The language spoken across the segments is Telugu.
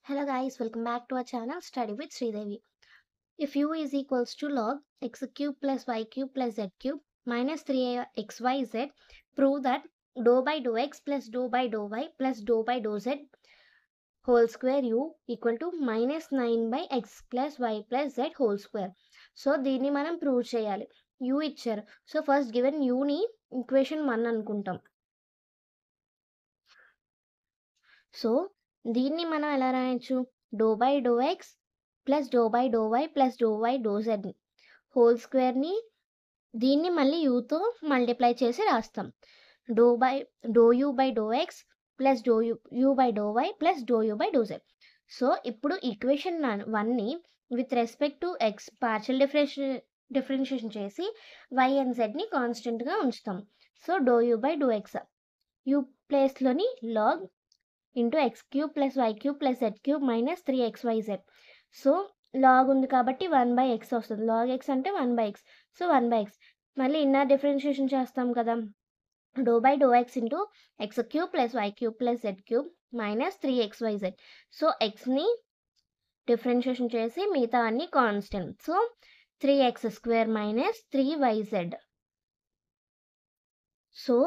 Hello guys, welcome back to our channel Study with Sridevi. If u is equals to log x cube plus y cube plus z cube minus 3xyz, prove that dou by dou x plus dou by dou y plus dou by dou z whole square u equal to minus 9 by x plus y plus z whole square. So దీన్ని మనం ప్రూవ్ చేయాలి. u ఇచ్చారు. సో ఫస్ట్ గివెన్ u ని ఈక్వేషన్ 1 అనుకుంటాం. సో దీన్ని మనం ఎలా రాయొచ్చు? Doe by do x plus do by do y plus doe y do z whole స్క్వేర్ని దీన్ని మళ్ళీ యూతో మల్టిప్లై చేసి రాస్తాం. Doe u by do x plus u by do y plus do u by do z. So ఇప్పుడు ఈక్వేషన్ 1ని with respect to x partial differentiation చేసి వై అండ్ జెడ్ని కాన్స్టెంట్గా ఉంచుతాం. So doe u by do x u ప్లేస్లోని log into x cube plus y cube plus z cube minus 3xyz. So log ఉంది కాబట్టి 1/x వస్తుంది. లాగ్ ఎక్స్ అంటే 1/x. సో 1/x మళ్ళీ ఇన్నర్ డిఫరెన్షియేషన్ చేస్తాం కదా. Doe by do x into x cube plus y cube plus z cube minus 3xyz. So ఎక్స్ని డిఫరెన్షియేషన్ చేసి మిగతా అన్ని constant. So 3x² minus 3yz. So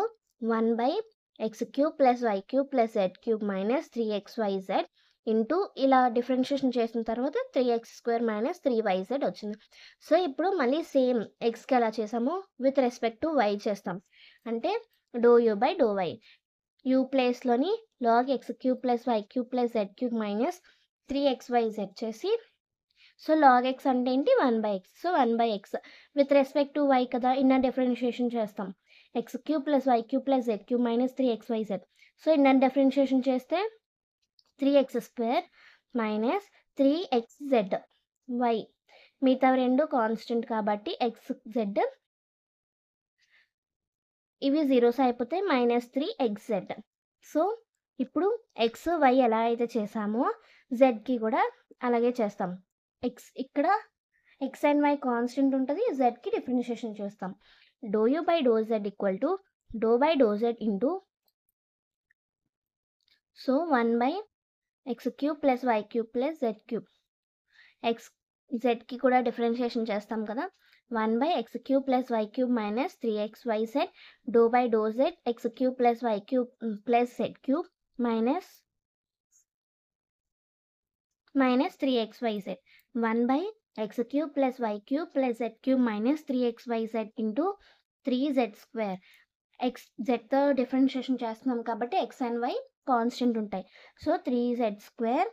1/x cube plus y cube plus z cube minus 3xyz into ఇలా డిఫరెన్షియేషన్ చేసిన తర్వాత 3x² మైనస్ 3yz వచ్చింది. సో ఇప్పుడు మళ్ళీ సేమ్ ఎక్స్కి ఎలా చేసామో విత్ రెస్పెక్ట్ టు వై చేస్తాం. అంటే doe u by do y u ప్లేస్లోని log x cube plus y cube plus z cube minus 3xyz చేసి సో లాగ్ ఎక్స్ అంటే ఏంటి 1/x. So 1/x with respect to y కదా ఇన్నర్ డిఫరెన్షియేషన్ చేస్తాం. X cube plus y cube plus z cube minus 3xyz. So inner differentiation చేస్తే 3x² మైనస్ 3xz వై మిగతా రెండు కాన్స్టెంట్ కాబట్టి xz ఇవి జీరోస్ అయిపోతే మైనస్ 3xz. సో ఇప్పుడు ఎక్స్ వై ఎలా అయితే చేసామో జెడ్కి కూడా అలాగే చేస్తాం. ఇక్కడ ఎక్స్ అండ్ వై కాన్స్టెంట్ ఉంటుంది, జెడ్కి డిఫరెన్షియేషన్ చేస్తాం. Doe u by do z equal to do by do z into so 1/x cube plus y cube plus z cube జెడ్కి కూడా డిఫరెన్షియేషన్ చేస్తాం కదా. 1/x cube plus y cube minus 3xyz doe by do z x cube plus y cube plus z cube minus 3xyz 1/x cube plus y cube plus z cube minus 3xyz into 3z². జెడ్తో డిఫరెన్షియేషన్ చేస్తున్నాం కాబట్టి ఎక్స్ అండ్ వై కాన్స్టెంట్ ఉంటాయి. So 3z²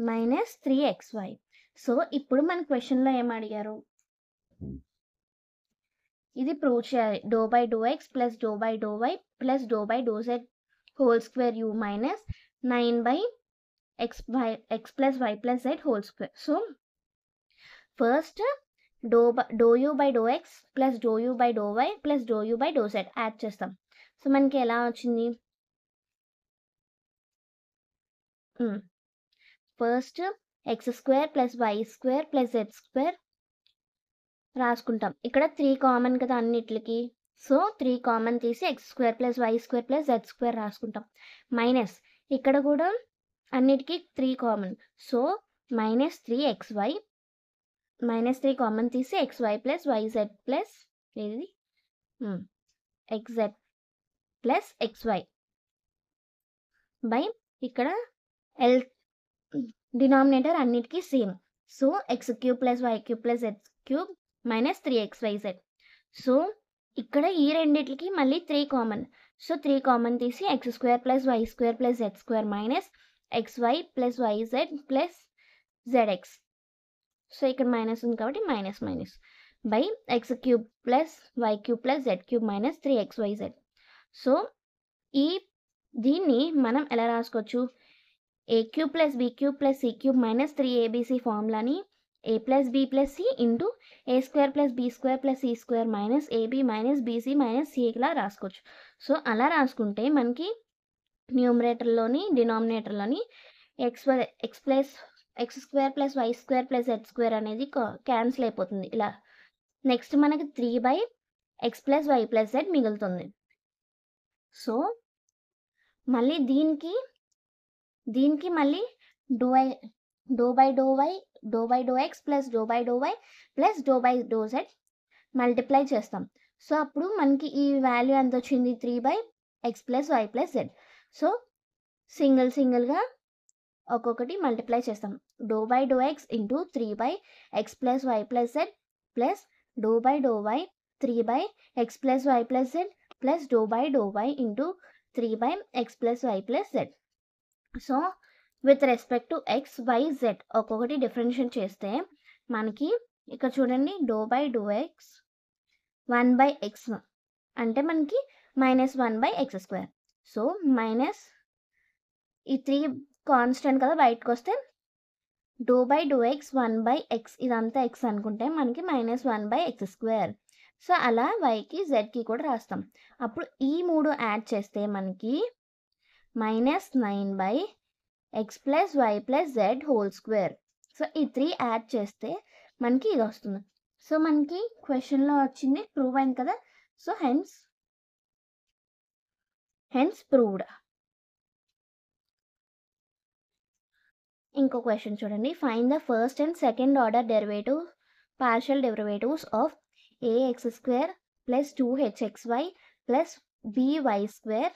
minus 3xy. So ఇప్పుడు మన క్వశ్చన్లో ఏం అడిగారు? ఇది ప్రూవ్ చేయాలి. Do by do x plus do by do y plus do by do z whole square u minus 9/x plus y plus z whole square. So first do u by do x plus do u by do y plus do u by do z add చేస్తాం. సో మనకి ఎలా వచ్చింది? First x² plus y² plus z² రాసుకుంటాం. ఇక్కడ 3 కామన్ కదా అన్నిటికి. సో 3 కామన్ తీసి x² plus y² plus z² రాసుకుంటాం. మైనస్ ఇక్కడ కూడా అన్నిటికీ 3 common. So minus 3xy minus 3 common తీసి xy ప్లస్ yz ప్లస్ ఏది xz ప్లస్ xy బై ఇక్కడ ఎల్ డినామినేటర్ అన్నిటికీ same. So x³ plus y³ plus z³ minus 3xyz. So ఇక్కడ ఈ రెండిటికి మళ్ళీ 3 కామన్. సో 3 కామన్ తీసి x² plus y² plus z² minus xy plus yz plus zx. So ఇక్కడ మైనస్ ఉంది కాబట్టి minus minus by x³ plus y³ plus z³ minus 3xyz. So దీన్ని మనం ఎలా రాసుకోవచ్చు? a³ plus b³ plus c³ minus 3abc ఫార్ములాని a plus b plus c into a² plus b² plus c² minus ab minus bc minus cలా రాసుకోవచ్చు. సో అలా రాసుకుంటే మనకి న్యూమరేటర్లోని డినామినేటర్లోని x² plus y² plus z² అనేది క్యాన్సిల్ అయిపోతుంది ఇలా. నెక్స్ట్ మనకి 3/x plus y plus z మిగులుతుంది. సో మళ్ళీ దీనికి మళ్ళీ do by do y do x plus do by do y plus do z multiply చేస్తాం. సో అప్పుడు మనకి ఈ వాల్యూ ఎంత వచ్చింది 3/x plus y plus z. So సింగిల్గా ఒక్కొక్కటి మల్టిప్లై చేస్తాం. Do by do x into 3/x plus y plus z plus do by do y 3/x plus y plus z plus do by do y into 3/x plus y plus z. So with respect to x y z ఒక్కొక్కటి డిఫరెన్షియేట్ చేస్తే మనకి ఇక్కడ చూడండి do by do X 1/x అంటే మనకి -1/x². సో మైనస్ ఈ 3 కాన్స్టెంట్ కదా బయటకు వస్తే do by do X 1/x ఇదంతా ఎక్స్ అనుకుంటే మనకి -1/x². సో అలా వైకి జెడ్కి కూడా రాస్తాం. అప్పుడు ఈ 3 యాడ్ చేస్తే మనకి -9/x plus y plus z whole square. So ఈ 3 యాడ్ చేస్తే మనకి ఇది వస్తుంది. సో మనకి క్వశ్చన్లో వచ్చింది ప్రూవ్ అయింది కదా. So hence proved. ఇంకో క్వశ్చన్ చూడండి. Find the first and second order partial derivatives of ax² plus 2hxy plus by²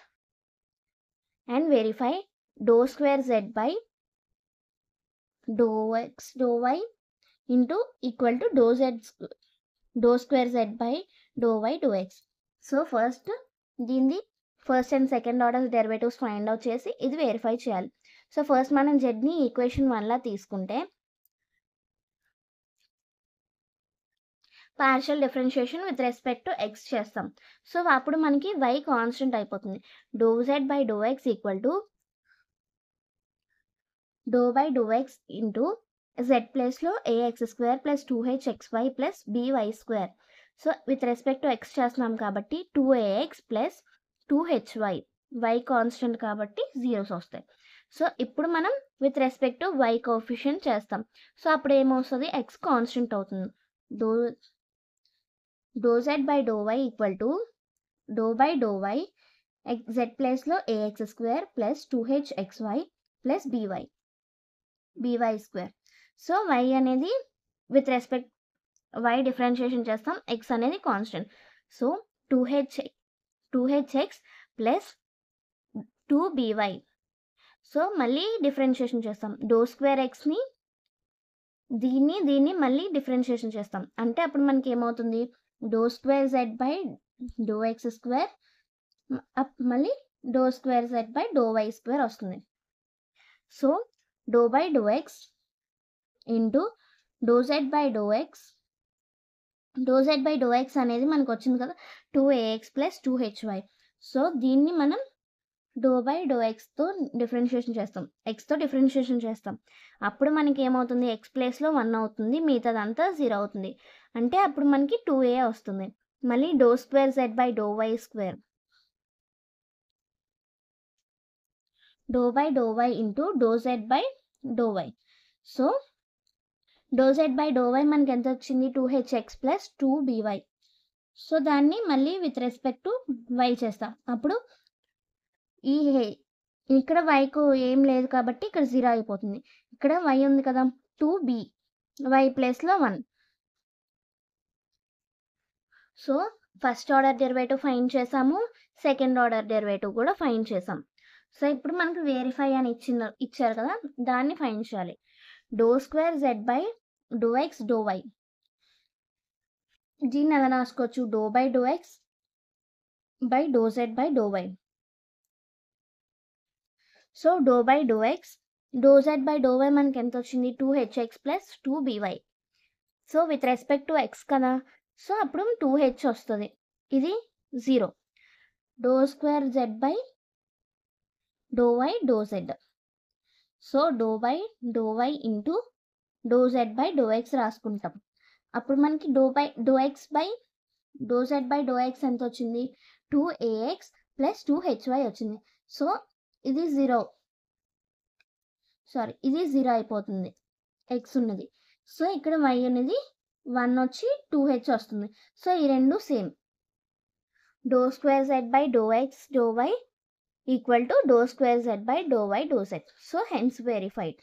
and verify doe square z by do x do y into equal to do square z by do y do x. So దీన్ని first and second order derivatives find out చేసి ఇది వెరిఫై చేయాలి. సో ఫస్ట్ మనం జెడ్ని ఈక్వేషన్ 1లా తీసుకుంటే partial differentiation with respect to x చేస్తాం. సో అప్పుడు మనకి వై కాన్స్టెంట్ అయిపోతుంది. Do z by do x equal to do by do x into z ప్లేస్లో ax² plus 2hxy plus by². So with respect to x చేస్తున్నాం కాబట్టి 2ax plus 2hy y constant కాబట్టి జీరోస్ వస్తాయి. సో ఇప్పుడు మనం with respect to y coefficient చేస్తాం. సో అప్పుడు ఏమవుతుంది ఎక్స్ కాన్స్టెంట్ అవుతుంది. Do z by do y equal to do by do y z ప్లేస్లో ax² plus 2hxy plus by². So y అనేది విత్ రెస్పెక్ట్ వై డిఫరెన్షియేషన్ చేస్తాం, ఎక్స్ అనేది constant. So 2hx plus 2by. So మళ్ళీ డిఫరెన్షియేషన్ చేస్తాం. డో స్క్వేర్ ఎక్స్ని దీన్ని మళ్ళీ డిఫరెన్షియేషన్ చేస్తాం. అంటే అప్పుడు మనకి ఏమవుతుంది do square z by do x² మళ్ళీ do square z by do y² వస్తుంది. So do by do x into do z by do x అనేది మనకు వచ్చింది కదా 2ax ప్లస్ 2hy. సో దీన్ని మనం డో బై డో ఎక్స్తో డిఫరెన్షియేషన్ చేస్తాం, ఎక్స్తో డిఫరెన్షియేషన్ చేస్తాం. అప్పుడు మనకి ఏమవుతుంది ఎక్స్ ప్లేస్లో 1 అవుతుంది, మిగతాదంతా 0 అవుతుంది. అంటే అప్పుడు మనకి 2a వస్తుంది. మళ్ళీ do square z by do y² do by do y into do z by do y. So do z by do y మనకి ఎంత వచ్చింది 2hx ప్లస్ 2by. సో దాన్ని మళ్ళీ విత్ రెస్పెక్ట్ టు వై చేస్తాం. అప్పుడు ఇక్కడ వైకు ఏం లేదు కాబట్టి ఇక్కడ 0 అయిపోతుంది. ఇక్కడ వై ఉంది కదా 2b వై ప్లేస్లో 1. So first order derivative find చేసాము, సెకండ్ ఆర్డర్ డెరివేటివ్ కూడా ఫైండ్ చేసాం. సో ఇప్పుడు మనకు వెరిఫై అని ఇచ్చారు కదా, దాన్ని ఫైండ్ చేయాలి. Do square z by do x do y, దీన్ని ఎలా రాసుకోవచ్చు do by do x by do z by do y. So do by do x do z by do y మనకి ఎంత వచ్చింది 2hx plus 2by. So with respect to x కదా, సో అప్పుడు 2h వస్తుంది, ఇది 0. Do square z by do y do z. So do by do y into do z by do x రాసుకుంటాం. అప్పుడు మనకి do x by do z by do x ఎంత వచ్చింది 2ax ప్లస్ 2hy వచ్చింది. సో ఇది 0 అయిపోతుంది ఎక్స్ ఉన్నది. సో ఇక్కడ y అనేది 1 వచ్చి 2h వస్తుంది. సో ఈ రెండు same. Do square z by do x do y equal to do square z by do y do z. So hence verified.